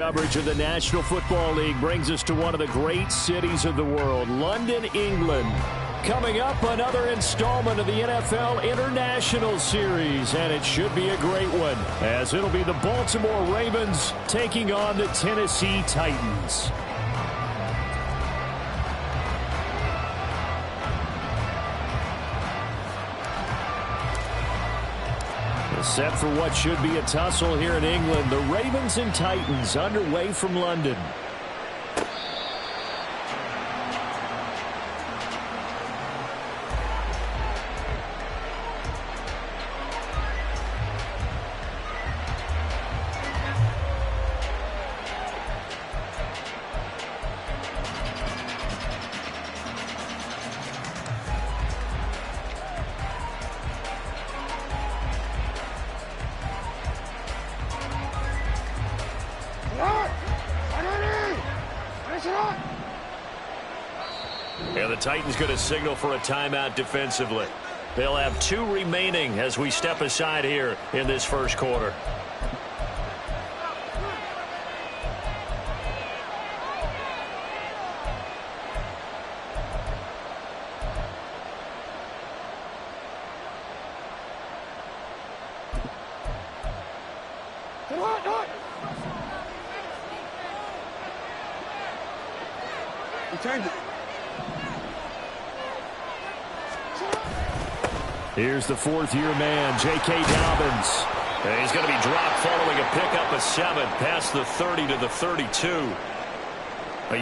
Coverage of the National Football League brings us to one of the great cities of the world, London, England. Coming up, another installment of the NFL International Series, and it should be a great one, as it'll be the Baltimore Ravens taking on the Tennessee Titans. Set for what should be a tussle here in England. The Ravens and Titans underway from London. And the Titans going to signal for a timeout defensively. They'll have 2 remaining as we step aside here in this first quarter. Here's the fourth-year man, J.K. Dobbins. And he's going to be dropped following a pickup of 7 past the 30 to the 32.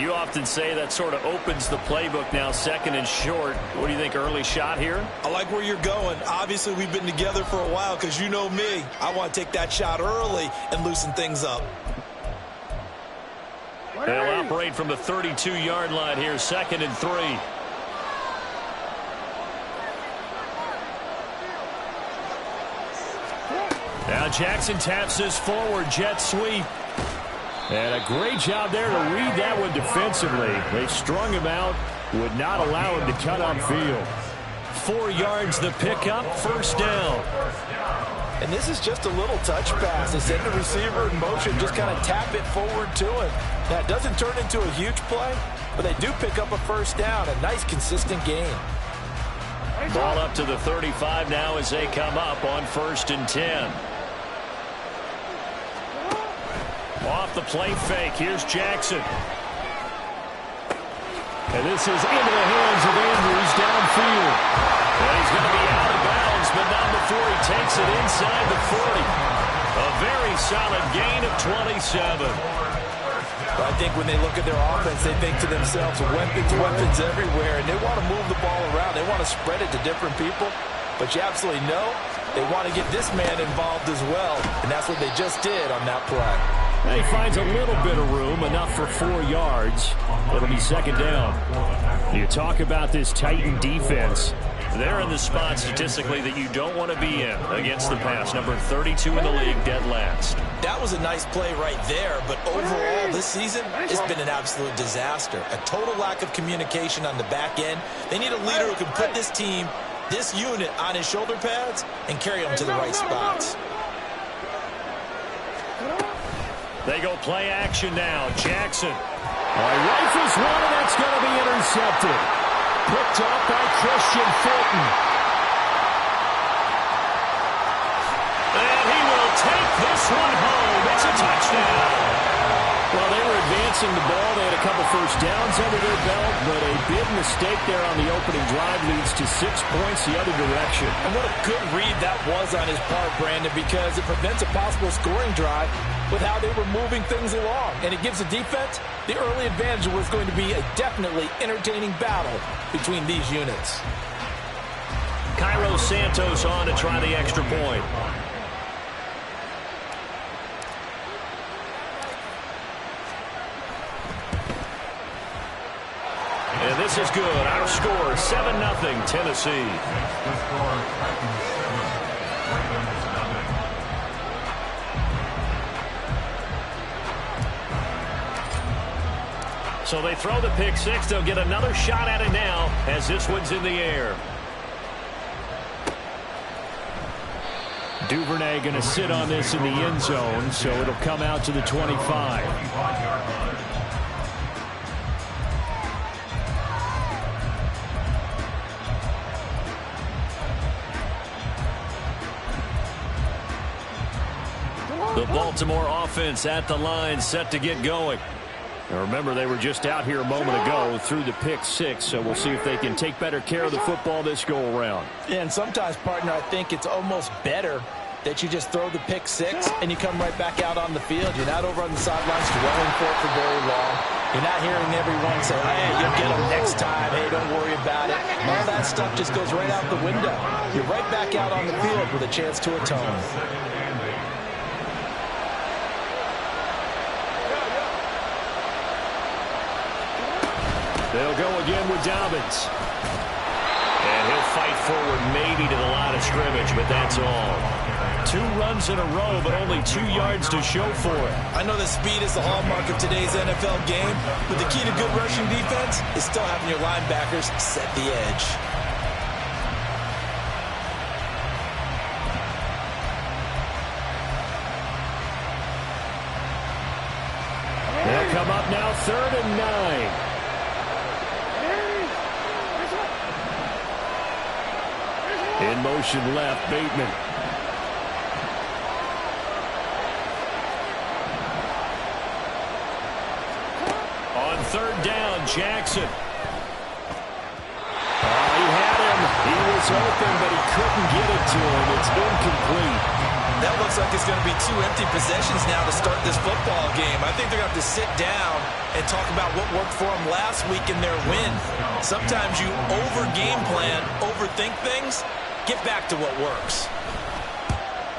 You often say that sort of opens the playbook now, second and short. What do you think, early shot here? I like where you're going. Obviously, we've been together for a while because you know me. I want to take that shot early and loosen things up. They'll operate from the 32-yard line here, 2nd and 3. Now Jackson taps this forward jet sweep. And a great job there to read that one defensively. They strung him out, would not allow him to cut upfield. 4 yards the pickup, first down. And this is just a little touch pass. They send the receiver in motion, just kind of tap it forward to him. That doesn't turn into a huge play, but they do pick up a first down. A nice, consistent gain. Ball up to the 35 now as they come up on 1st and 10. Off the play fake, here's Jackson. And this is into the hands of Andrews downfield. And he's going to be out of bounds, but not before he takes it inside the 40. A very solid gain of 27. I think when they look at their offense, they think to themselves, weapons everywhere, and they want to move the ball around. They want to spread it to different people. But you absolutely know they want to get this man involved as well, and that's what they just did on that play. And he finds a little bit of room, enough for 4 yards. It'll be 2nd down. You talk about this Titan defense. They're in the spot statistically that you don't want to be in against the pass. Number 32 in the league, dead last. That was a nice play right there, but overall this season, it's been an absolute disaster. A total lack of communication on the back end. They need a leader who can put this team, this unit, on his shoulder pads and carry them to the right spots. They go play action now. Jackson. Rifles one, and that's going to be intercepted. Picked up by Christian Fulton. And he will take this one home. It's a touchdown. Well, they were advancing the ball. They had a couple first downs under their belt, but a big mistake there on the opening drive leads to 6 points the other direction. And what a good read that was on his part, Brandon, because it prevents a possible scoring drive with how they were moving things along. And it gives the defense the early advantage. Was going to be a definitely entertaining battle between these units. Cairo Santos on to try the extra point. And this is good. Our score, 7-0 Tennessee. So they throw the pick six. They'll get another shot at it now as this one's in the air. Duvernay going to sit on this in the end zone, so it'll come out to the 25. The Baltimore offense at the line, set to get going. Now remember, they were just out here a moment ago through the pick 6, so we'll see if they can take better care of the football this go-around. Yeah, and sometimes, partner, I think it's almost better that you just throw the pick 6 and you come right back out on the field. You're not over on the sidelines dwelling for it for very long. You're not hearing everyone say, hey, you'll get them next time. Hey, don't worry about it. All that stuff just goes right out the window. You're right back out on the field with a chance to atone. They'll go again with Dobbins. And he'll fight forward maybe to the line of scrimmage, but that's all. 2 runs in a row, but only 2 yards to show for it. I know that speed is the hallmark of today's NFL game, but the key to good rushing defense is still having your linebackers set the edge. They'll come up now 3rd and 9. In motion left, Bateman. On 3rd down, Jackson. He had him. He was open, but he couldn't get it to him. It's incomplete. That looks like it's going to be 2 empty possessions now to start this football game. I think they're going to have to sit down and talk about what worked for them last week in their win. Sometimes you over-game plan, overthink things. Get back to what works.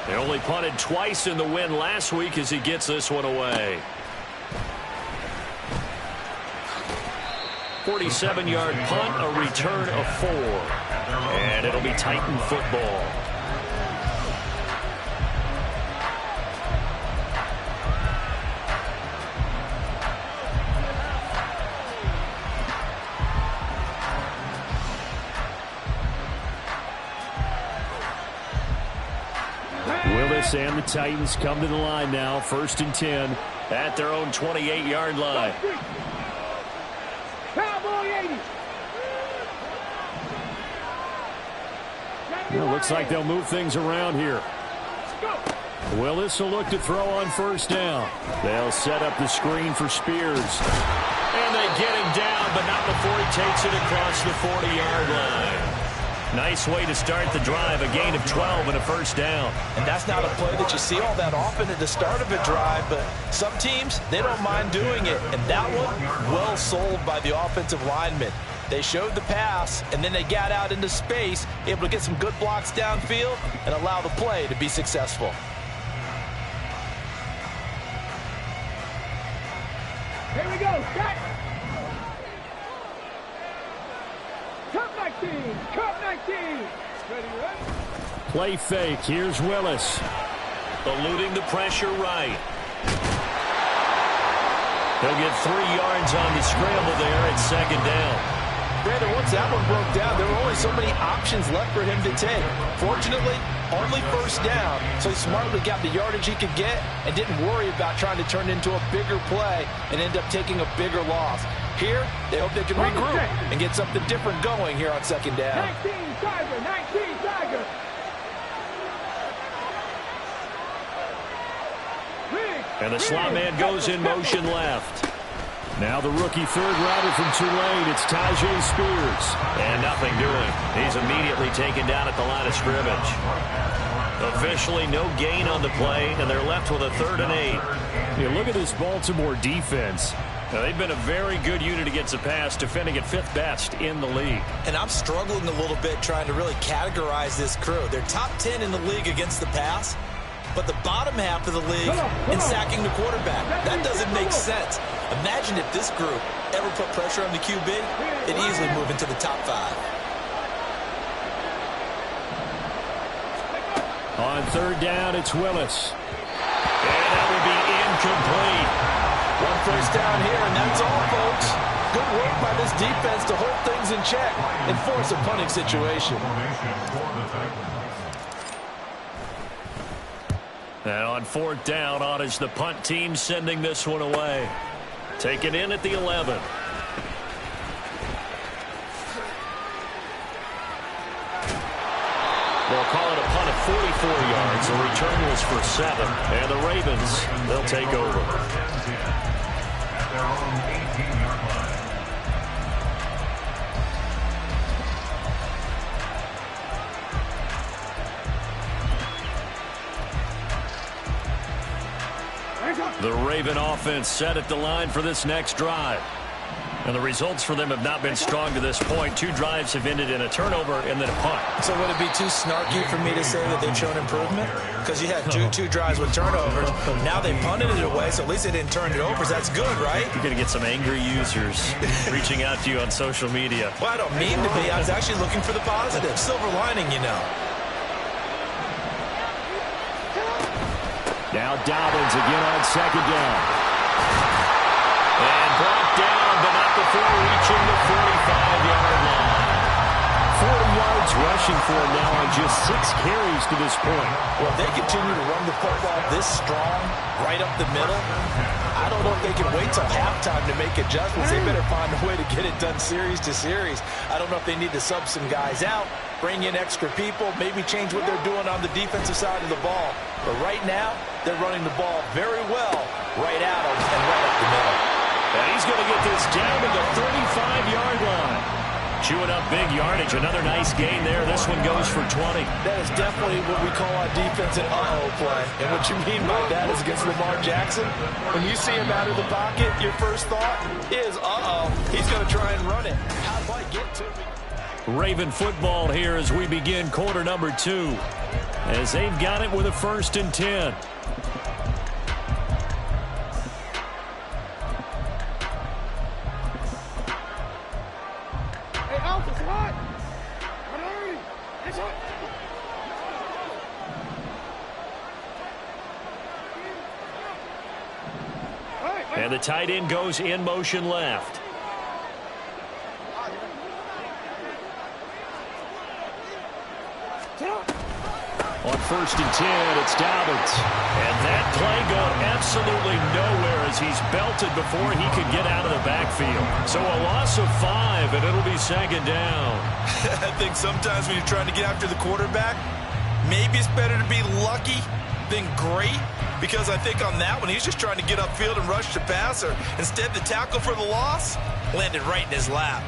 They only punted twice in the win last week as he gets this one away. 47-yard punt, a return of 4. And it'll be Titan football. Willis and the Titans come to the line now, 1st and 10 at their own 28-yard line. Well, looks like they'll move things around here. Willis will look to throw on 1st down. They'll set up the screen for Spears. And they get him down, but not before he takes it across the 40-yard line. Nice way to start the drive, a gain of 12 and a 1st down. And that's not a play that you see all that often at the start of a drive, but some teams, they don't mind doing it. And that one, well sold by the offensive linemen. They showed the pass, and then they got out into space, able to get some good blocks downfield and allow the play to be successful. Here we go, set. Cup 19, Cup 19. Ready, ready? Play fake, here's Willis. Eluding the pressure right. He'll get 3 yards on the scramble there at 2nd down. Brandon, once that one broke down, there were only so many options left for him to take. Fortunately, only 1st down, so he smartly got the yardage he could get and didn't worry about trying to turn it into a bigger play and end up taking a bigger loss. Here, they hope they can regroup and get something different going here on 2nd down. 19 Tiger, 19 Tiger. And the slot man goes in motion left. Now the rookie 3rd rounder from Tulane, it's Tajay Spears. And nothing doing. He's immediately taken down at the line of scrimmage. Officially no gain on the play, and they're left with a 3rd and 8. Yeah, look at this Baltimore defense. Now, they've been a very good unit against the pass, defending at 5th best in the league. And I'm struggling a little bit trying to really categorize this crew. They're top 10 in the league against the pass, but the bottom half of the league in sacking the quarterback. That doesn't make sense. Imagine if this group ever put pressure on the QB, it'd easily move into the top 5. On 3rd down, it's Willis. And that will be incomplete. 1 first down here, and that's all, folks. Good work by this defense to hold things in check and force a punting situation. And on 4th down, on is the punt team sending this one away. Taken in at the 11. They'll call it a punt at 44 yards. The return was for 7. And the Ravens, they'll take over. At their own 18-yard line. The Raven offense set at the line for this next drive. And the results for them have not been strong to this point. 2 drives have ended in a turnover and then a punt. So would it be too snarky for me to say that they've shown improvement? Because you had two drives with turnovers. Now they punted it away, so at least they didn't turn it over. So that's good, right? You're going to get some angry users reaching out to you on social media. Well, I don't mean to be. I was actually looking for the positive. Silver lining, you know. Now Dobbins again on 2nd down. And brought down, but not before reaching the 45-yard line. 40 yards rushing for him now on just 6 carries to this point. Well, if they continue to run the football this strong, right up the middle, I don't know if they can wait till halftime to make adjustments. They better find a way to get it done series to series. I don't know if they need to sub some guys out, bring in extra people, maybe change what they're doing on the defensive side of the ball. But right now, they're running the ball very well right out of and right up the middle. And he's going to get this down to the 35-yard line. Chewing up big yardage. Another nice gain there. This one goes for 20. That is definitely what we call on defense an uh-oh play. And what you mean by that is against Lamar Jackson. When you see him out of the pocket, your first thought is, uh-oh, he's going to try and run it. How do I get to me? Raven football here as we begin quarter number 2. As they've got it with a 1st and 10. Hey, Alpha, it's hot. Hot already. It's hot. And the tight end goes in motion left. On 1st and 10, it's Dobbins. And that play going absolutely nowhere as he's belted before he could get out of the backfield. So a loss of 5, and it'll be 2nd down. I think sometimes when you're trying to get after the quarterback, maybe it's better to be lucky than great. Because I think on that one, he's just trying to get upfield and rush the passer. Instead, the tackle for the loss landed right in his lap.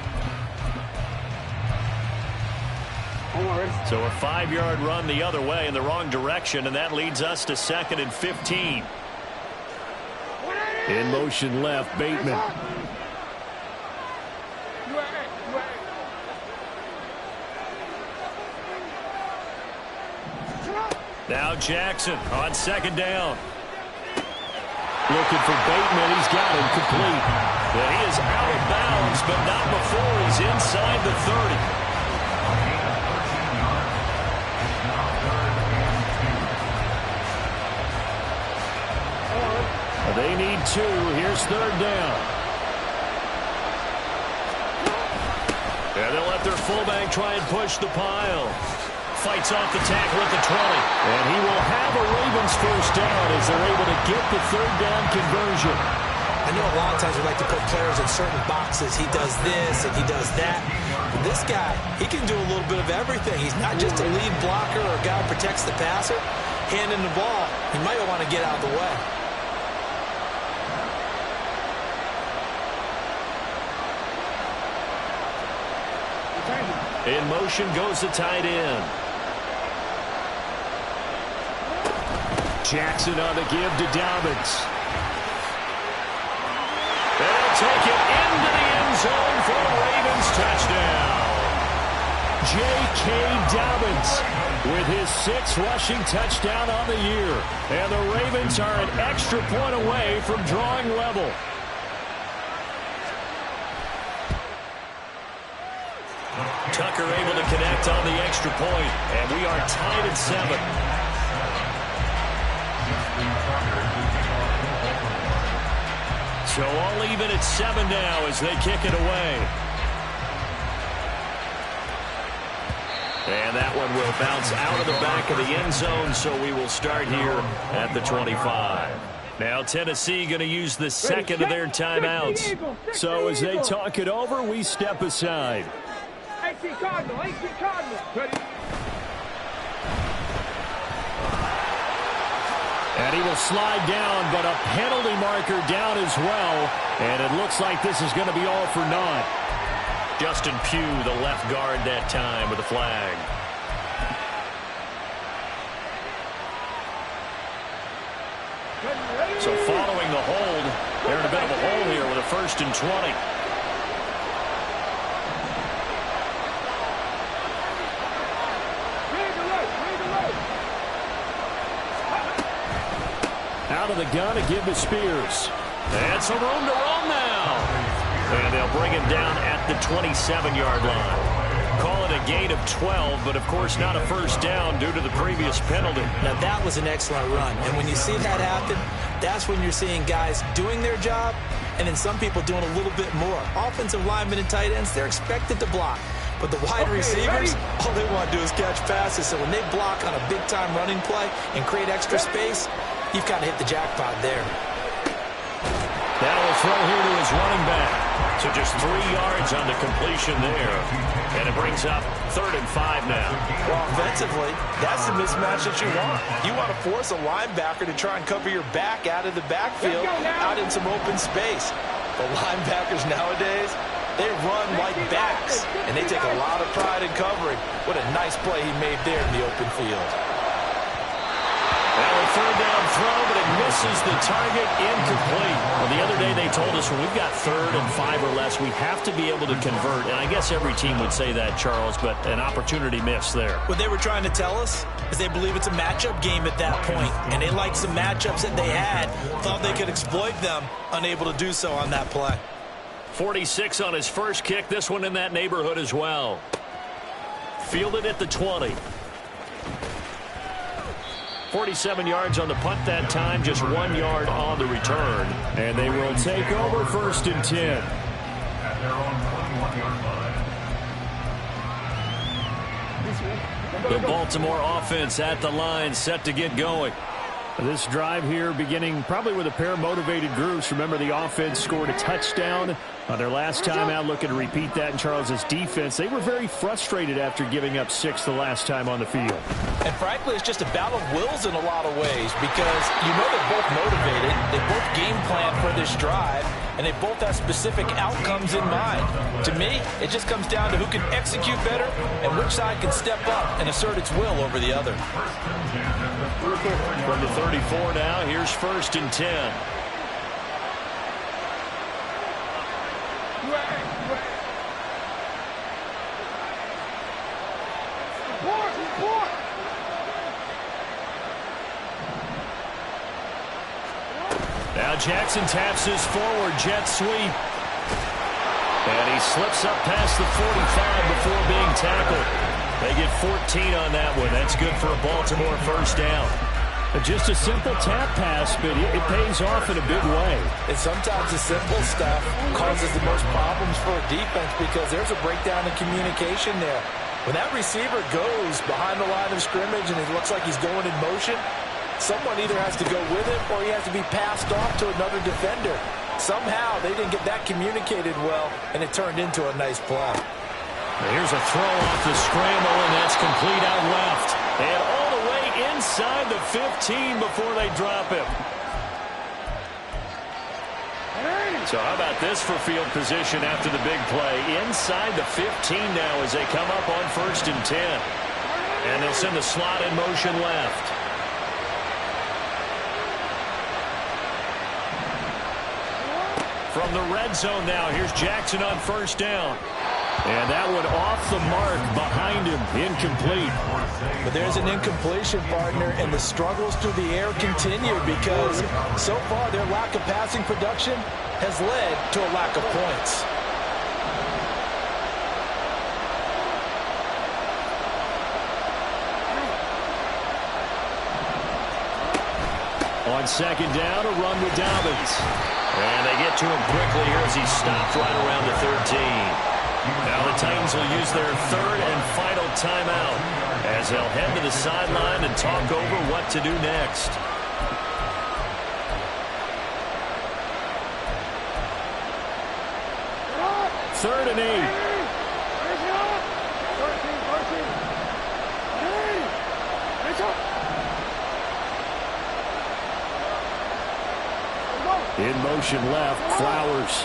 So a 5-yard run the other way in the wrong direction, and that leads us to 2nd and 15. In motion left, Bateman. Now Jackson on 2nd down. Looking for Bateman. He's got him complete. But he is out of bounds, but not before he's inside the 30. They need 2. Here's 3rd down. And they'll let their fullback try and push the pile. Fights off the tackle at the 20. And he will have a Ravens 1st down as they're able to get the 3rd down conversion. I know a lot of times we like to put players in certain boxes. He does this and he does that. But this guy, he can do a little bit of everything. He's not just a lead blocker or a guy who protects the passer. Handing the ball, he might want to get out of the way. In motion goes the tight end. Jackson on the give to Dobbins. They'll take it into the end zone for a Ravens touchdown. J.K. Dobbins with his 6th rushing touchdown on the year. And the Ravens are an extra point away from drawing level. Tucker able to connect on the extra point, and we are tied at 7. So all even at 7 now as they kick it away. And that one will bounce out of the back of the end zone, so we will start here at the 25. Now Tennessee going to use the second of their timeouts. So as they talk it over, we step aside. AC Cardinal. Ready? And he will slide down, but a penalty marker down as well. And it looks like this is going to be all for naught. Justin Pugh, the left guard that time with a flag. So following the hold, they're in a bit of a hole here with a 1st and 20. Out of the gun to give to Spears. And some room to run now. And they'll bring him down at the 27-yard line. Call it a gain of 12, but of course not a first down due to the previous penalty. Now that was an excellent run. And when you see that happen, that's when you're seeing guys doing their job and then some people doing a little bit more. Offensive linemen and tight ends, they're expected to block. But the wide receivers, all they want to do is catch passes. So when they block on a big-time running play and create extra space, you've got to hit the jackpot there. Now will throw here to his running back. So just 3 yards on the completion there. And it brings up 3rd and 5 now. Well, offensively, that's the mismatch that you want. You want to force a linebacker to try and cover your back out of the backfield, out in some open space. But linebackers nowadays, they run like backs, and they take a lot of pride in covering. What a nice play he made there in the open field. Now a 3rd down throw, but it misses the target, incomplete. Well, the other day they told us when we've got 3rd and 5 or less, we have to be able to convert. And I guess every team would say that, Charles, but an opportunity missed there. What they were trying to tell us is they believe it's a matchup game at that point, and they liked some matchups that they had, thought they could exploit them, unable to do so on that play. 46 on his first kick, this one in that neighborhood as well. Fielded at the 20. 47 yards on the punt that time, just 1 yard on the return. And they will take over 1st and 10. At their own 21-yard line. The Baltimore offense at the line, set to get going. This drive here beginning probably with a pair of motivated groups. Remember, the offense scored a touchdown on their last time out, looking to repeat that in Charles's defense. They were very frustrated after giving up 6 the last time on the field. And frankly, it's just a battle of wills in a lot of ways because you know they're both motivated, they both game plan for this drive, and they both have specific outcomes in mind. To me, it just comes down to who can execute better and which side can step up and assert its will over the other. From the 34 now, here's 1st and 10. Now Jackson taps his forward jet sweep. And he slips up past the 45 before being tackled. They get 14 on that one. That's good for a Baltimore first down. Just a simple tap pass, but it pays off in a big way. And sometimes the simple stuff causes the most problems for a defense because there's a breakdown in communication there. When that receiver goes behind the line of scrimmage and it looks like he's going in motion, someone either has to go with him or he has to be passed off to another defender. Somehow they didn't get that communicated well, and it turned into a nice play. Here's a throw off the scramble, and that's complete out left. And all the way inside the 15 before they drop him. So how about this for field position after the big play? Inside the 15 now as they come up on 1st and 10. And they'll send the slot in motion left. From the red zone now, here's Jackson on 1st down. And that one off the mark behind him, incomplete. But there's an incompletion, partner, and the struggles through the air continue because so far their lack of passing production has led to a lack of points. On 2nd down, a run with Dobbins. And they get to him quickly here as he stopped right around the 13. Now the Titans will use their third and final timeout as they'll head to the sideline and talk over what to do next. Third and 8. In motion left, Flowers.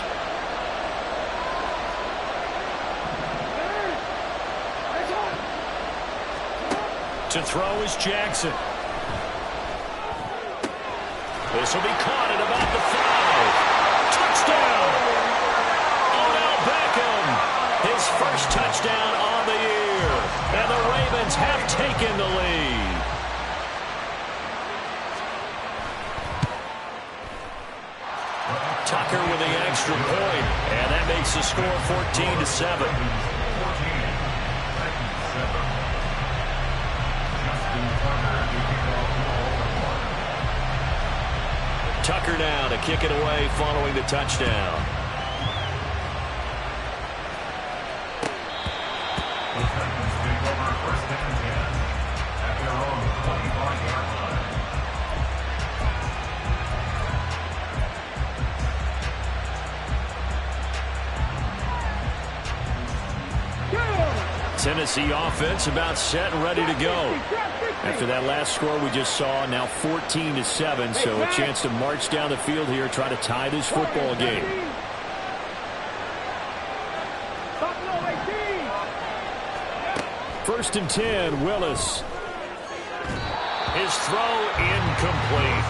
To throw is Jackson. This will be caught at about the 5. Touchdown! Odell Beckham, his first touchdown on the year. And the Ravens have taken the lead. Tucker with the extra point, and that makes the score 14-7. Tucker now to kick it away following the touchdown. Tennessee offense about set and ready to go. After that last score we just saw, now 14-7, so a chance to march down the field here, try to tie this football game. First and 10, Willis. His throw incomplete.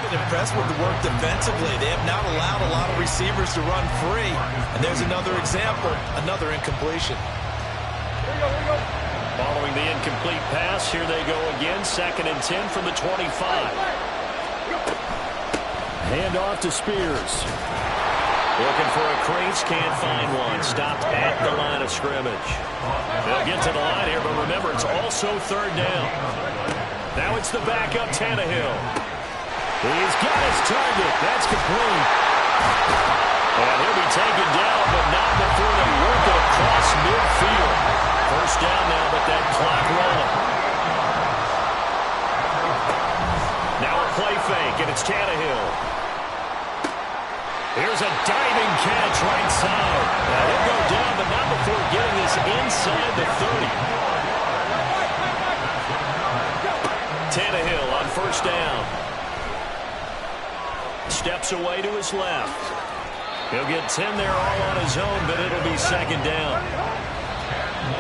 Impressed with the work defensively. They have not allowed a lot of receivers to run free. And there's another example, another incompletion. Following the incomplete pass, here they go again. 2nd and 10 from the 25. Hand off to Spears. Looking for a crease, can't find one. Stopped at the line of scrimmage. They'll get to the line here, but remember, it's also 3rd down. Now it's the backup Tannehill. He's got his target. That's complete. And he'll be taken down, but not before they work it across midfield. First down now, but that clock rolling. Now a play fake, and it's Tannehill. Here's a diving catch right side. Now he'll go down, but not before getting this inside the 30. Tannehill on first down. Steps away to his left. He'll get 10 there all on his own, but it'll be 2nd down.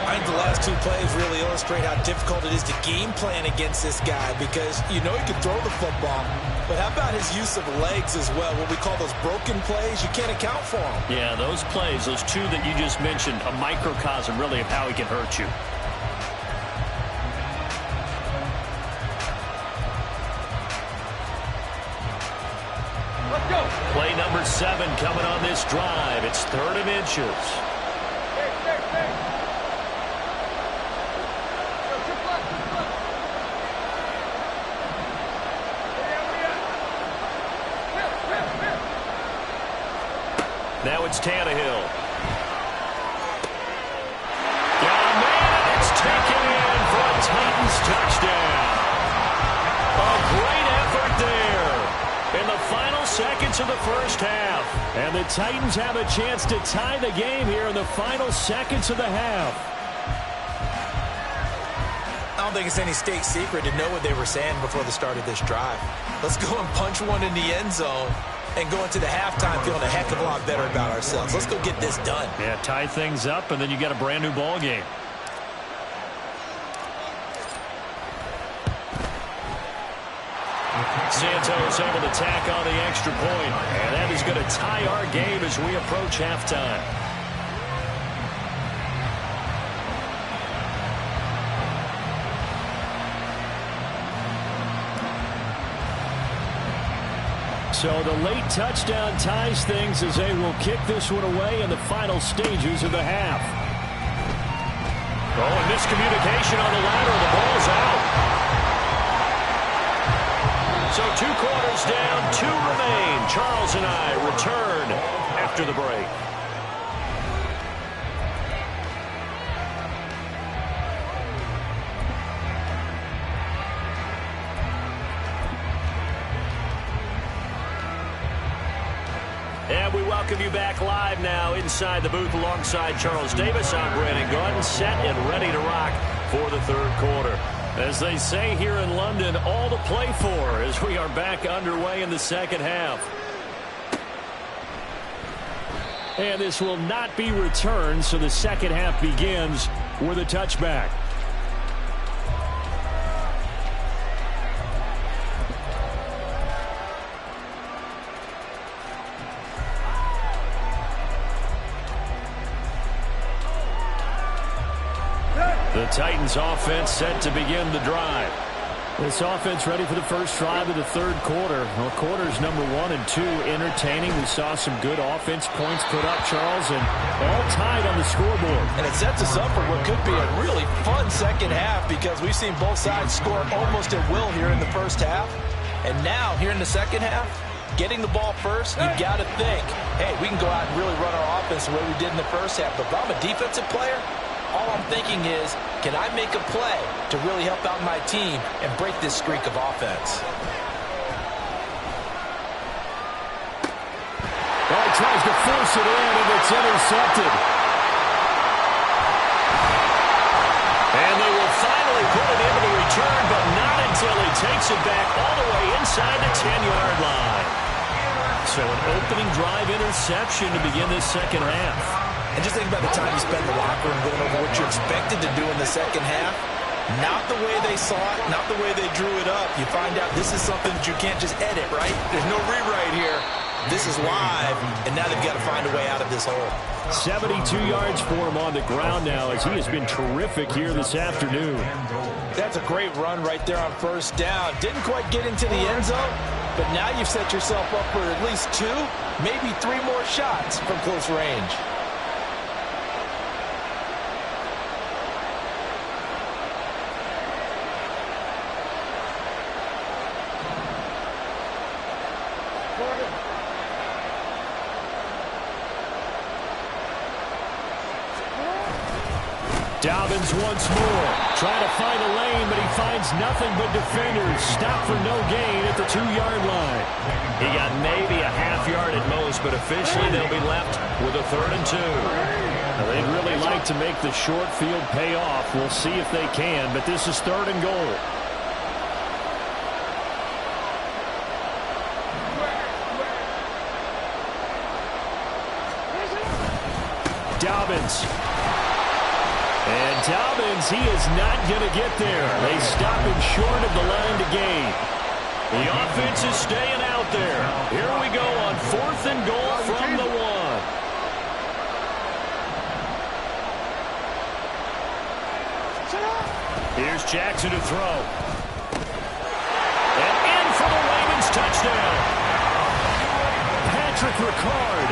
I think the last 2 plays really illustrate how difficult it is to game plan against this guy, because you know he can throw the football, but how about his use of legs as well? What we call those broken plays, you can't account for them. Yeah, those plays, those 2 that you just mentioned, a microcosm really of how he can hurt you. Play number 7 coming on this drive. It's 3rd and inches. Now it's Tannehill. Got a man, it's taken in for a Titans touchdown. A great effort there in the final seconds of the first half. And the Titans have a chance to tie the game here in the final seconds of the half. I don't think it's any state secret to know what they were saying before the start of this drive. Let's go and punch one in the end zone and go into the halftime feeling a heck of a lot better about ourselves. Let's go get this done. Yeah, tie things up, and then you got a brand new ball game. Santos able to tack on the extra point, and that is going to tie our game as we approach halftime. So the late touchdown ties things as they will kick this one away in the final stages of the half. Oh, a miscommunication on the ladder. The ball's out. So 2 quarters down, 2 remain. Charles and I return after the break. And we welcome you back live now inside the booth alongside Charles Davis. I'm Brandon Gaudin, set and ready to rock for the third quarter. As they say here in London, all to play for as we are back underway in the second half. And this will not be returned, so the second half begins with a touchback. The Titans offense set to begin the drive. This offense ready for the first drive of the third quarter. Well, quarters number 1 and 2 entertaining. We saw some good offense points put up, Charles, and all tied on the scoreboard. And it sets us up for what could be a really fun second half because we've seen both sides score almost at will here in the first half. And now, here in the second half, getting the ball first, you've got to think, hey, we can go out and really run our offense the way we did in the first half. But if I'm a defensive player, all I'm thinking is, can I make a play to really help out my team and break this streak of offense? Well, he tries to force it in, and it's intercepted. And they will finally put it into the return, but not until he takes it back all the way inside the 10-yard line. So an opening drive interception to begin this second half. And just think about the time you spent in the locker room going over what you expected to do in the second half. Not the way they saw it, not the way they drew it up. You find out this is something that you can't just edit, right? There's no rewrite here. This is live, and now they've got to find a way out of this hole. 72 yards for him on the ground now as he has been terrific here this afternoon. That's a great run right there on first down. Didn't quite get into the end zone, but now you've set yourself up for at least 2, maybe 3 more shots from close range. Dobbins once more, trying to find a lane, but he finds nothing but defenders. Stop for no gain at the 2-yard line. He got maybe a half yard at most, but officially they'll be left with a 3rd and 2. Now, they'd really like to make the short field pay off. We'll see if they can, but this is 3rd and goal. Dobbins. And Dobbins, he is not going to get there. They stop him short of the line to gain. The offense is staying out there. Here we go on 4th and goal from the 1. Here's Jackson to throw. And in for the Ravens touchdown. Patrick Ricard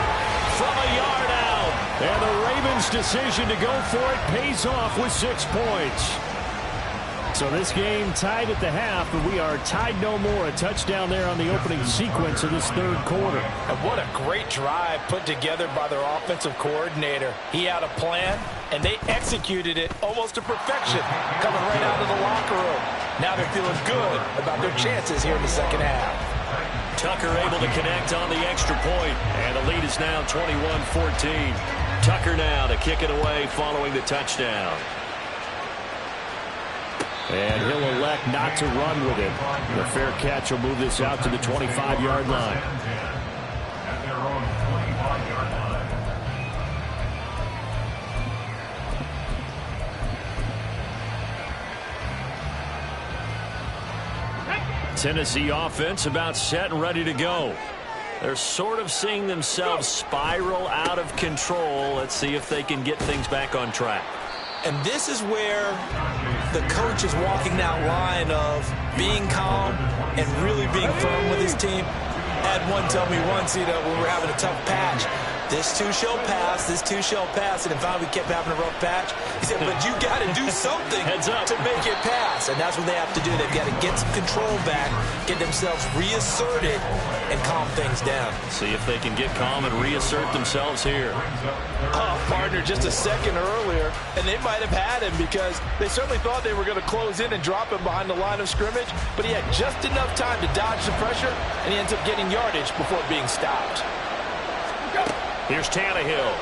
from a yard out. And the Ravens' decision to go for it pays off with 6 points. So this game tied at the half, but we are tied no more. A touchdown there on the opening sequence of this third quarter. And what a great drive put together by their offensive coordinator. He had a plan, and they executed it almost to perfection, coming right out of the locker room. Now they're feeling good about their chances here in the second half. Tucker able to connect on the extra point, and the lead is now 21-14. Tucker now to kick it away following the touchdown. And he'll elect not to run with it. The fair catch will move this out to the 25-yard line. At their own 25-yard line. Tennessee offense about set and ready to go. They're sort of seeing themselves spiral out of control. Let's see if they can get things back on track. And this is where the coach is walking that line of being calm and really being firm with his team. Had one tell me once, when we were having a tough patch, this too shall pass, this too shall pass, and if we kept having a rough patch, he said, but you got to do something to make it pass, and that's what they have to do. They've got to get some control back, get themselves reasserted, and calm things down. See if they can get calm and reassert themselves here. Partner, just a second earlier, and they might have had him because they certainly thought they were going to close in and drop him behind the line of scrimmage, but he had just enough time to dodge the pressure, and he ends up getting yardage before being stopped. Here's Tannehill.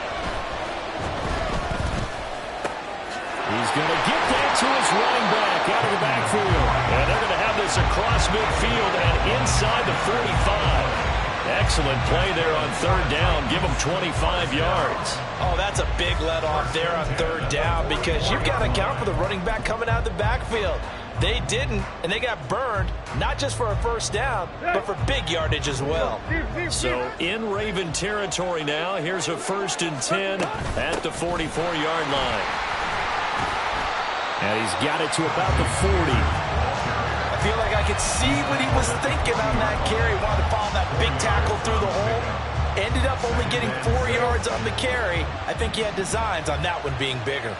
He's going to get that to his running back out of the backfield. And they're going to have this across midfield and inside the 45. Excellent play there on third down. Give them 25 yards. Oh, that's a big let off there on third down because you've got to account for the running back coming out of the backfield. They didn't, and they got burned, not just for a first down, but for big yardage as well. So in Raven territory now, here's a 1st and 10 at the 44-yard line. And he's got it to about the 40. I feel like I could see what he was thinking on that carry. Wanted to follow that big tackle through the hole. Ended up only getting 4 yards on the carry. I think he had designs on that one being bigger.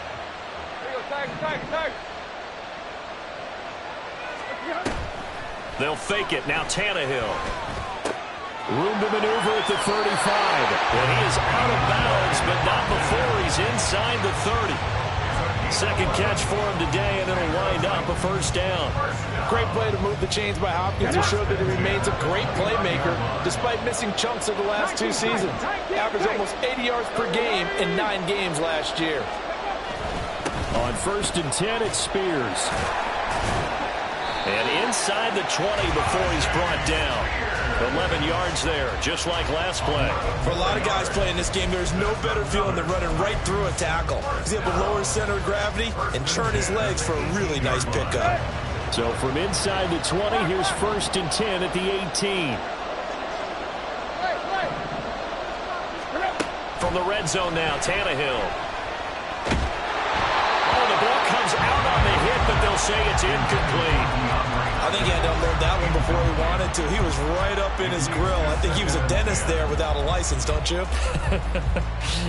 They'll fake it. Now Tannehill. Room to maneuver at the 35. And he is out of bounds, but not before he's inside the 30. Second catch for him today, and it'll wind up a first down. Great play to move the chains by Hopkins to show that he remains a great playmaker despite missing chunks of the last 2 seasons. Averaged almost 80 yards per game in 9 games last year. On 1st and 10, it's Spears. And inside the 20 before he's brought down. 11 yards there, just like last play. For a lot of guys playing this game, there's no better feeling than running right through a tackle. He's able to lower his center of gravity and turn his legs for a really nice pickup. So from inside the 20, here's 1st and 10 at the 18. From the red zone now, Tannehill. Oh, the ball comes out on the hit, but they'll say it's incomplete. I think he had to unload that one before he wanted to. He was right up in his grill. I think he was a dentist there without a license, don't you?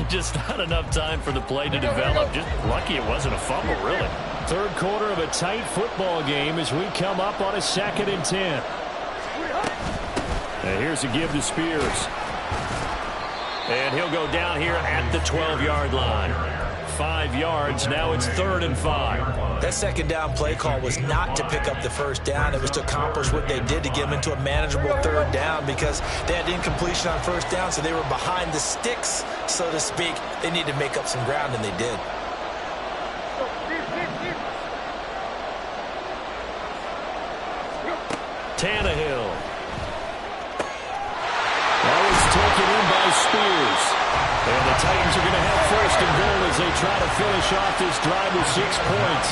Just not enough time for the play to develop. Just lucky it wasn't a fumble, really. Third quarter of a tight football game as we come up on a 2nd and 10. And here's a give to Spears. And he'll go down here at the 12-yard line. 5 yards. Now it's 3rd and 5. That second down play call was not to pick up the first down. It was to accomplish what they did to get them into a manageable 3rd down because they had incompletion on first down, so they were behind the sticks, so to speak. They needed to make up some ground, and they did. Tannehill. That was taken in by Spears. And the Titans are going to have 1st and goal as they try to finish off this drive with 6 points.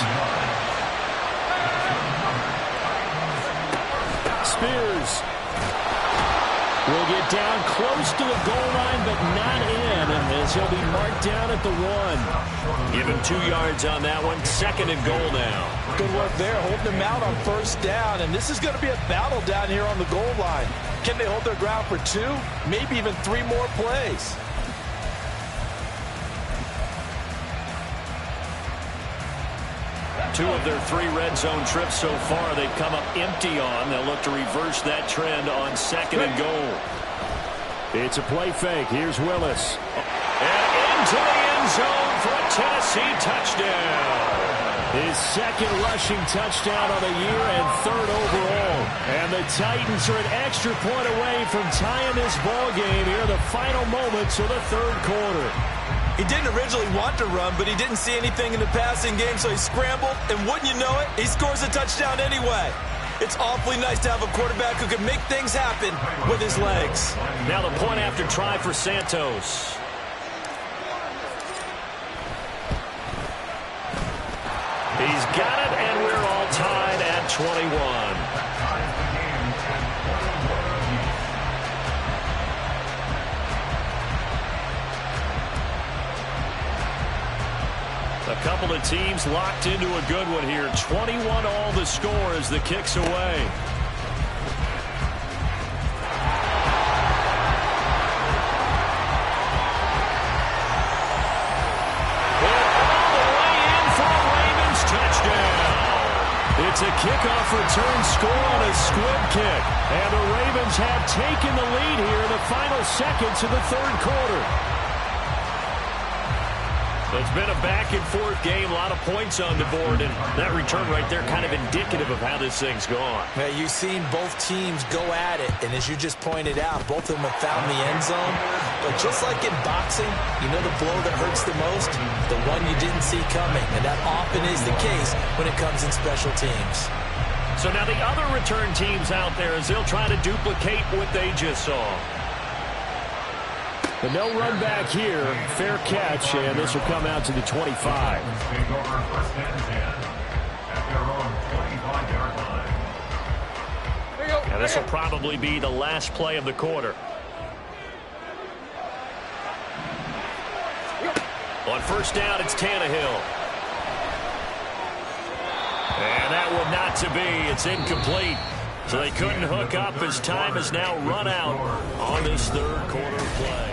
Spears will get down close to the goal line, but not in, as he'll be marked down at the 1. Give him 2 yards on that one. 2nd and goal now. Good work there, holding them out on first down, and this is going to be a battle down here on the goal line. Can they hold their ground for 2, maybe even 3 more plays? Two of their 3 red zone trips so far they've come up empty on. They'll look to reverse that trend on 2nd and goal. It's a play fake. Here's Willis. And into the end zone for a Tennessee touchdown. His 2nd rushing touchdown of the year and 3rd overall. And the Titans are an extra point away from tying this ball game here in the final moments of the 3rd quarter. He didn't originally want to run, but he didn't see anything in the passing game, so he scrambled, and wouldn't you know it, he scores a touchdown anyway. It's awfully nice to have a quarterback who can make things happen with his legs. Now the point after try for Santos. He's got it, and we're all tied at 21. A couple of teams locked into a good one here. 21 all the score as the kick's away. kickoff return score on a squib kick. And the Ravens have taken the lead here in the final seconds of the third quarter. It's been a back-and-forth game, a lot of points on the board, and that return right there kind of indicative of how this thing's gone. Yeah, you've seen both teams go at it, and as you just pointed out, both of them have found the end zone. But just like in boxing, you know the blow that hurts the most? The one you didn't see coming, and that often is the case when it comes in special teams. So now the other return teams out there as they'll try to duplicate what they just saw. But no run back here. Fair catch, and this will come out to the 25. Take over first and 10 at their own 25-yard line. And this will probably be the last play of the quarter. On first down, it's Tannehill. And that one not to be. It's incomplete. So they couldn't hook up as time is now run out on this third quarter play.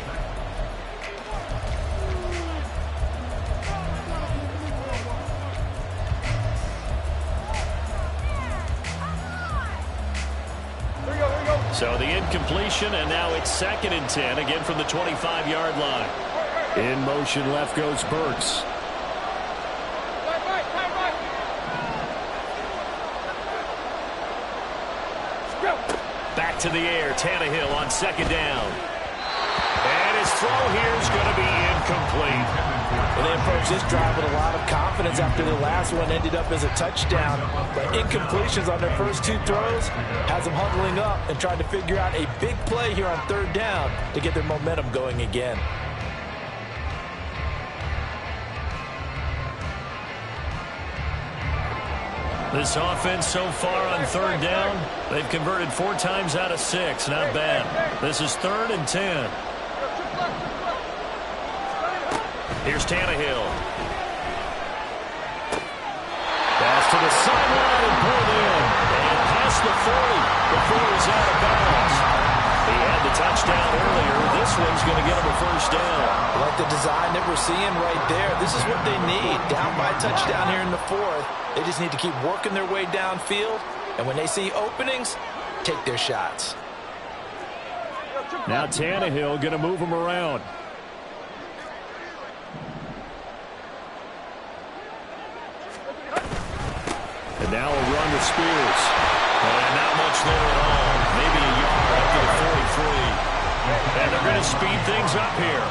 So the incompletion, and now it's 2nd and 10, again from the 25-yard line. In motion, left goes Burks. Back to the air, Tannehill on 2nd down. And his throw here is going to be incomplete. And they approach this drive with a lot of confidence after the last one ended up as a touchdown. But incompletions on their first two throws has them huddling up and trying to figure out a big play here on 3rd down to get their momentum going again. This offense so far on 3rd down, they've converted 4 times out of 6. Not bad. This is 3rd and 10. Here's Tannehill. Pass to the sideline and pulled in. And past the 40 before he's out of bounds. He had the touchdown earlier. This one's going to get him a first down. Like the design that we're seeing right there, this is what they need. Down by a touchdown here in the 4th. They just need to keep working their way downfield. And when they see openings, take their shots. Now Tannehill going to move him around. And now a run to Spears. And not much there at all. Maybe a yard up to the 43. And they're going to speed things up here.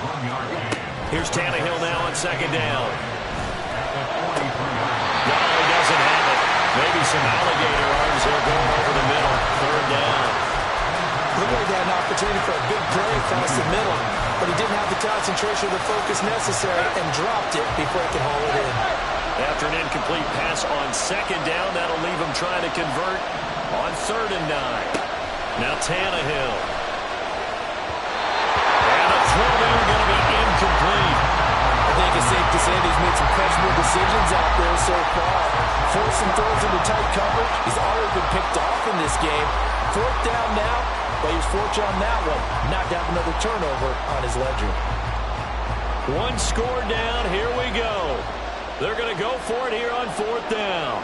1-yard gain. Here's Tannehill now on 2nd down. At the 43-yard No, he doesn't have it. Maybe some alligator arms there going over the middle. 3rd down. Looked like they had an opportunity for a big play across the middle, but he didn't have the concentration or the focus necessary and dropped it before he could haul it in. After an incomplete pass on 2nd down, that'll leave him trying to convert on 3rd and 9. Now Tannehill. And a throw there going to be incomplete. I think it's safe to say that he's made some questionable decisions out there so far. Forcing throws into tight coverage. He's already been picked off in this game. 4th down now, but he was fortunate on that one. Not to have another turnover on his ledger. One score down. Here we go. They're going to go for it here on 4th down.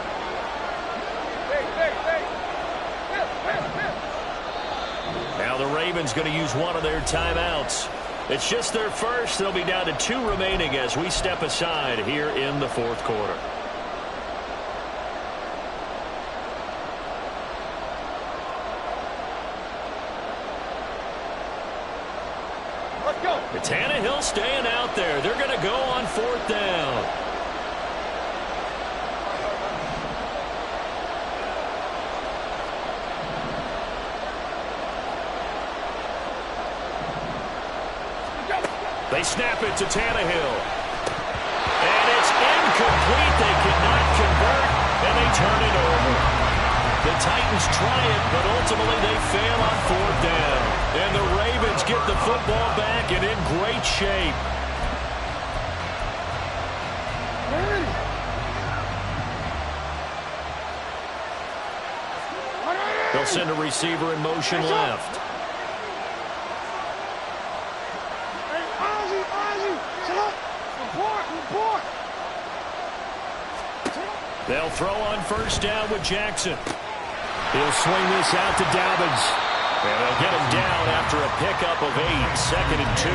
Now the Ravens going to use one of their timeouts. It's just their first. They'll be down to 2 remaining as we step aside here in the 4th quarter. Let's go. Tannehill staying out there. They're going to go on 4th down. They snap it to Tannehill. And it's incomplete. They cannot convert, and they turn it over. The Titans try it, but ultimately they fail on 4th down. And the Ravens get the football back and in great shape. They'll send a receiver in motion left. They'll throw on first down with Jackson. He'll swing this out to Dobbins. And they'll get him down after a pickup of 8, 2nd and 2.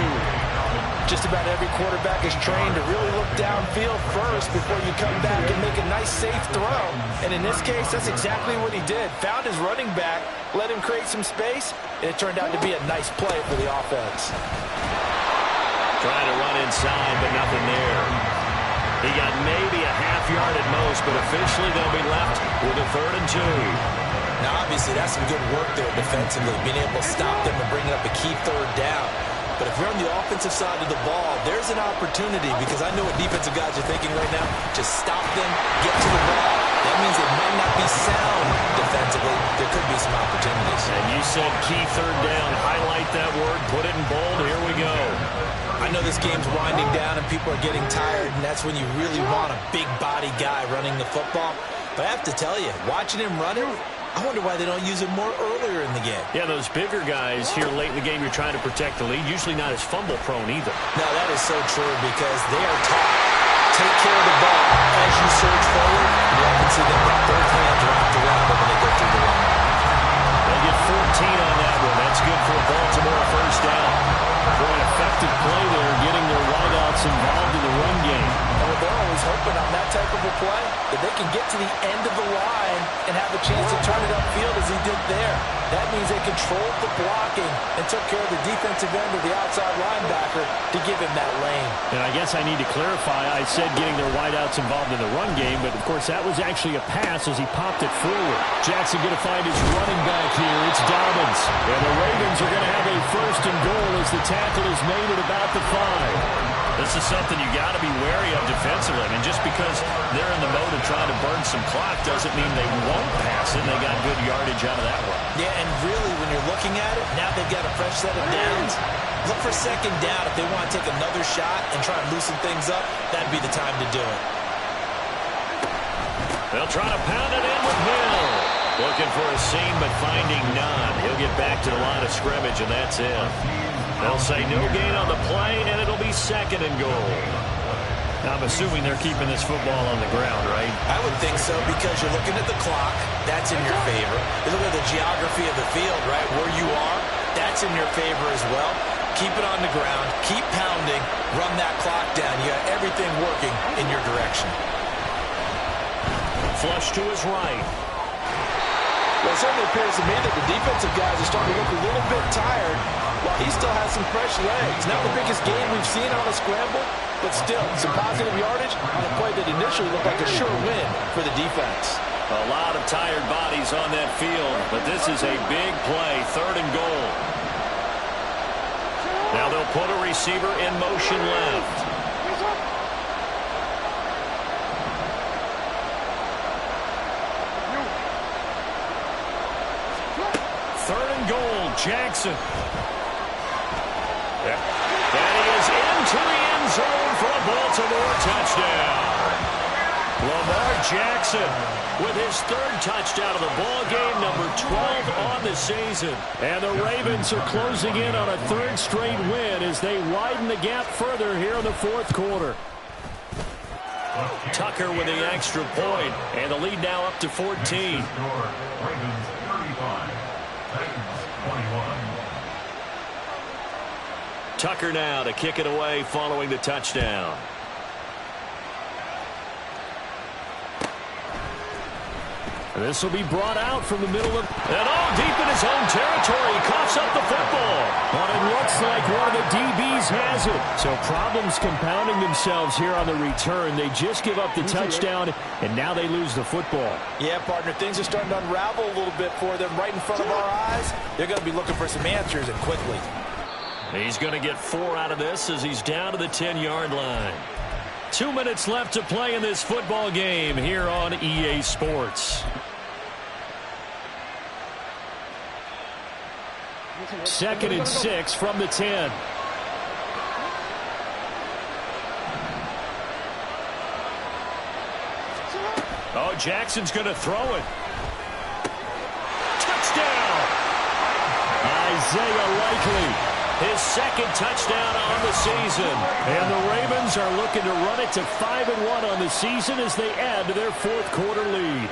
Just about every quarterback is trained to really look downfield first before you come back and make a nice, safe throw. And in this case, that's exactly what he did. Found his running back, let him create some space, and it turned out to be a nice play for the offense. Trying to run inside, but nothing there. He got maybe a half yard at most, but officially they'll be left with a 3rd and 2. Now, obviously, that's some good work there defensively, being able to stop them and bring up a key 3rd down. But if you're on the offensive side of the ball, there's an opportunity, because I know what defensive guys are thinking right now. Just stop them, get to the ball. That means it might not be sound defensively. There could be some opportunities. And you said key 3rd down. Highlight that word. Put it in bold. Here we go. I know this game's winding down and people are getting tired, and that's when you really want a big body guy running the football. But I have to tell you, watching him run it, I wonder why they don't use it more earlier in the game. Yeah, those bigger guys here late in the game, you're trying to protect the lead. Usually not as fumble prone either. No, that is so true, because they are taught, take care of the ball as you surge forward. You often see them get both hands wrapped around it when they go through the line. They get 14 on that one. That's good for a Baltimore first down. For an effective play there, getting their wideouts involved in the run game. And they're always hoping on that type of a play that they can get to the end of the line and have a chance to turn it upfield as he did there. That means they controlled the blocking and took care of the defensive end of the outside linebacker to give him that lane. And I guess I need to clarify, I said getting their wideouts involved in the run game, but of course that was actually a pass as he popped it forward. Jackson going to find his running back here. It's Dobbins. And the Ravens are going to have a 1st and goal as the tackle is made at about the 5. This is something you got to be wary of defensively. I mean, just because they're in the mode of trying to burn some clock doesn't mean they won't pass it. They got good yardage out of that one. Yeah, and really, when you're looking at it, now they've got a fresh set of downs. Look for 2nd down. If they want to take another shot and try and loosen things up, that'd be the time to do it. They'll try to pound it in with Hill. Looking for a seam, but finding none. He'll get back to the line of scrimmage, and that's it. They'll say no gain on the play, and it'll be 2nd and goal. Now, I'm assuming they're keeping this football on the ground, right? I would think so, because you're looking at the clock. That's in your favor. You look at the geography of the field, right, where you are. That's in your favor as well. Keep it on the ground. Keep pounding. Run that clock down. You got everything working in your direction. Flush to his right. Well, it certainly appears to me that the defensive guys are starting to look a little bit tired, while he still has some fresh legs. Not the biggest game we've seen on a scramble, but still some positive yardage on a play that initially looked like a sure win for the defense. A lot of tired bodies on that field, but this is a big play, 3rd and goal. Now they'll put a receiver in motion left. Jackson. And he is into the end zone for a Baltimore touchdown. Lamar Jackson with his 3rd touchdown of the ball game, number 12 on the season. And the Ravens are closing in on a 3rd straight win as they widen the gap further here in the 4th quarter. Tucker with the extra point, and the lead now up to 14. Ravens 35, Titans 21. Tucker now to kick it away following the touchdown. This will be brought out from the middle of... And all deep in his own territory. He coughs up the football. But it looks like one of the DBs has it. So problems compounding themselves here on the return. They just give up the touchdown, and now they lose the football. Yeah, partner, things are starting to unravel a little bit for them right in front of our eyes. They're going to be looking for some answers, and quickly. He's going to get 4 out of this as he's down to the 10-yard line. 2 minutes left to play in this football game here on EA Sports. 2nd and 6 from the 10. Oh, Jackson's going to throw it. Touchdown! Isaiah Likely. His second touchdown on the season. And the Ravens are looking to run it to 5-1 on the season as they add to their fourth quarter lead.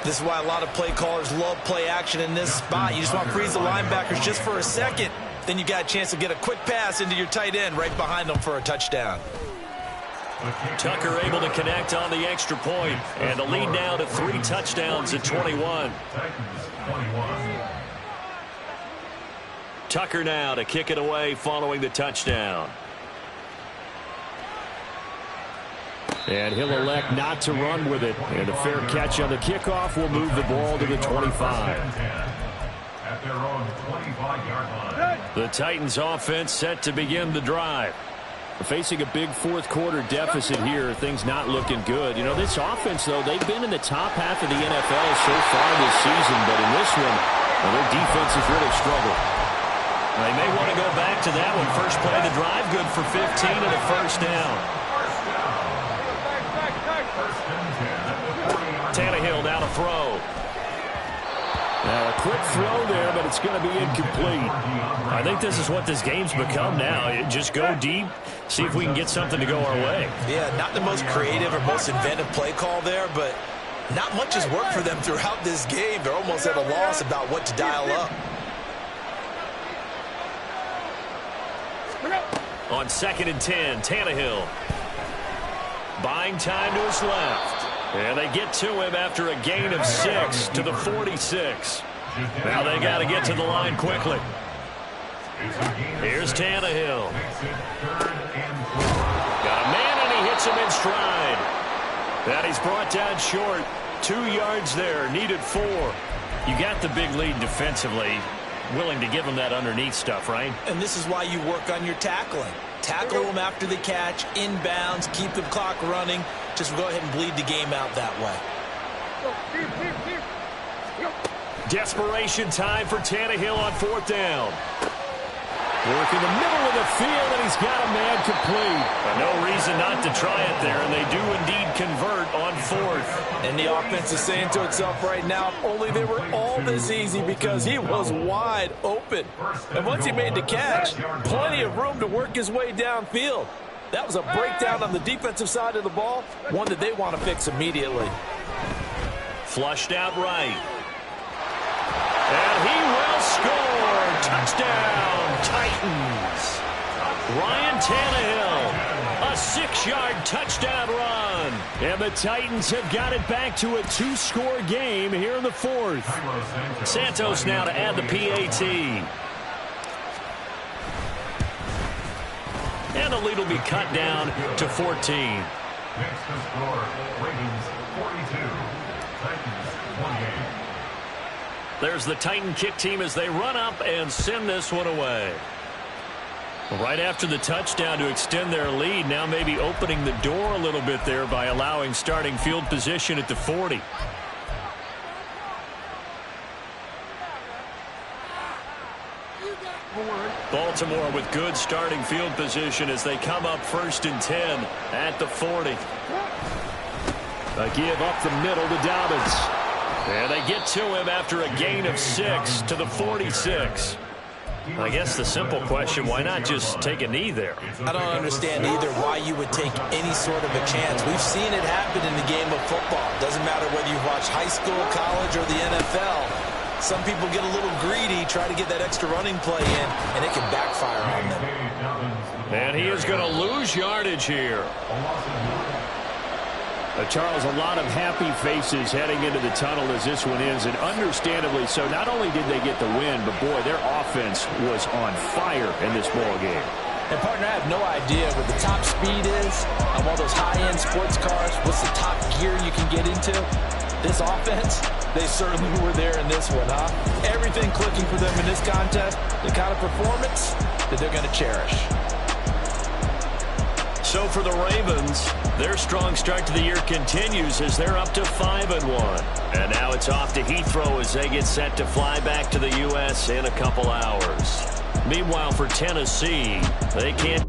This is why a lot of play callers love play action in this spot. You just want to freeze the linebackers just for a second. Then you got a chance to get a quick pass into your tight end right behind them for a touchdown. Tucker able to connect on the extra point, and the lead now to 3 touchdowns at 21. Tucker now to kick it away following the touchdown. And he'll elect not to run with it. And a fair catch on the kickoff will move the ball to the 25. At their own 25-yard line. The Titans offense set to begin the drive. Facing a big fourth quarter deficit here, things not looking good. You know, this offense, though, they've been in the top half of the NFL so far this season, but in this one, well, their defense has really struggled. They may want to go back to that one. First play of the drive, good for 15 and a first down. Tannehill now to throw. Now a quick throw there, but it's going to be incomplete. I think this is what this game's become now. Just go deep, see if we can get something to go our way. Yeah, not the most creative or most inventive play call there, but not much has worked for them throughout this game. They're almost at a loss about what to dial up. On 2nd and 10, Tannehill. Buying time to his left. And they get to him after a gain of 6 to the 46. Now they got to get to the line quickly. Here's Tannehill. Got a man, and he hits him in stride. And he's brought down short. 2 yards there, needed 4. You got the big lead defensively. Willing to give them that underneath stuff, right? And this is why you work on your tackling. Tackle them after the catch, inbounds, keep the clock running. Just go ahead and bleed the game out that way. Desperation time for Tannehill on 4th down. Working the middle of the field, and he's got a man complete. No reason not to try it there, and they do indeed convert on 4th. And the offense is saying to itself right now, if only they were all this easy, because he was wide open. And once he made the catch, plenty of room to work his way downfield. That was a breakdown on the defensive side of the ball, one that they want to fix immediately. Flushed out right. And he will score. Touchdown, Titans. Ryan Tannehill, a 6-yard touchdown run. And the Titans have got it back to a 2-score game here in the 4th. Santos now to add the PAT. And the lead will be cut down to 14. Next to score, Ravens 42, Titans 28. There's the Titan kick team as they run up and send this one away. Right after the touchdown to extend their lead, now maybe opening the door a little bit there by allowing starting field position at the 40. Baltimore with good starting field position as they come up 1st and 10 at the 40. A give up the middle to Dobbins. And they get to him after a gain of 6 to the 46. I guess the simple question, why not just take a knee there? I don't understand either why you would take any sort of a chance. We've seen it happen in the game of football. Doesn't matter whether you watch high school, college, or the NFL. Some people get a little greedy, try to get that extra running play in, and it can backfire on them. And he is going to lose yardage here. Charles, a lot of happy faces heading into the tunnel as this one is, and understandably so. Not only did they get the win, but boy, their offense was on fire in this ball game. And partner, I have no idea what the top speed is on all those high-end sports cars. What's the top gear you can get into? This offense, they certainly were there in this one, huh? Everything clicking for them in this contest, the kind of performance that they're going to cherish. So for the Ravens, their strong start to the year continues as they're up to 5-1. And now it's off to Heathrow as they get set to fly back to the U.S. in a couple hours. Meanwhile, for Tennessee, they can't